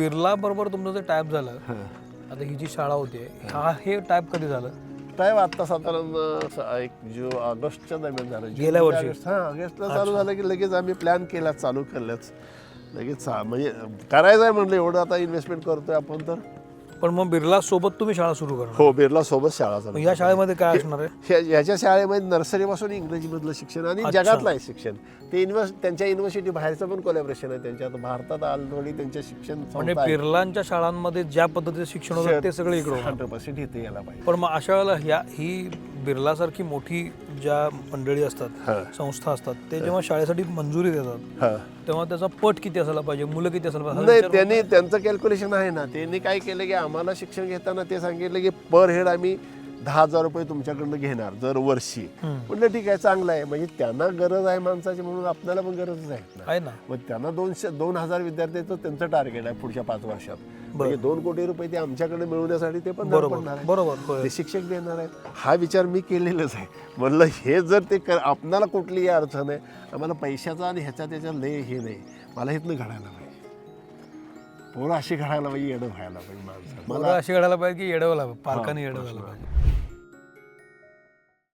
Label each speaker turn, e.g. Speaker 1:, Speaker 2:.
Speaker 1: बिर्ला बरोबर तुमचं जे टाईप झालं, आता ही जी शाळा होती हे टाईप कधी झालं?
Speaker 2: टाईप आता साधारण ऑगस्टच्या दरम्यान झालं.
Speaker 1: गेल्या वर्षी?
Speaker 2: ऑगस्टला चालू झालं की लगेच आम्ही प्लॅन केला, चालू केलंच लगेच. म्हणजे करायचं आहे म्हणलं, एवढं आता इन्व्हेस्टमेंट करतोय आपण तर.
Speaker 1: पण मग बिर्ला सोबत तुम्ही शाळा सुरू करणार?
Speaker 2: हो, बिर्ला सोबत शाळा चालू.
Speaker 1: या शाळेमध्ये काय असणार आहे?
Speaker 2: ह्याच्या शाळेमध्ये नर्सरीपासून इंग्रजीमधलं शिक्षण आणि जगातलं आहे शिक्षण. ते त्यांच्या युनिव्हर्सिटी बाहेरचं पण कोलॅबरेशन आहे त्यांच्या. आता भारतात ऑलरेडी त्यांच्या शिक्षण
Speaker 1: म्हणजे बिर्लांच्या शाळांमध्ये ज्या पद्धतीचं शिक्षण होतं ते सगळं इकडं
Speaker 2: 100% इथे यायला पाहिजे.
Speaker 1: पण मग अशा वेळेला ही बिर्लासारखी मोठी ज्या मंडळी असतात, संस्था असतात, ते जेव्हा शाळेसाठी मंजुरी देतात तेव्हा त्याचा पट किती असायला पाहिजे, मुलं किती असायला पाहिजे?
Speaker 2: नाही, त्यांनी त्यांचं कॅल्क्युलेशन आहे ना. त्यांनी काय केलं की आम्हाला शिक्षण घेताना ते सांगितलं की पर हेड आम्ही 10,000 रुपये तुमच्याकडनं घेणार दर वर्षी. म्हटलं ठीक आहे, चांगलं आहे. म्हणजे त्यांना गरज आहे माणसाची, म्हणून आपल्याला पण गरजच आहे ना. मग त्यांना 2,000 विद्यार्थ्यांचं त्यांचं टार्गेट आहे पुढच्या 5 वर्षात. म्हणजे 2 कोटी रुपये ते आमच्याकडे मिळवण्यासाठी ते पण पडणार आहे.
Speaker 1: बरोबर,
Speaker 2: ते शिक्षक देणार आहेत. हा विचार मी केलेलाच आहे. म्हणलं हे जर ते आपल्याला कुठलीही अडचण आहे, आम्हाला पैशाचा आणि ह्याचा त्याच्या लय हे नाही, मला इथनं घडायला पाहिजे. पोरं अशी घडायला पाहिजे, येडं व्हायला पाहिजे माणसाला.
Speaker 1: मला अशी घडायला पाहिजे की येडवायला पालकांनी येडवायला पाहिजे.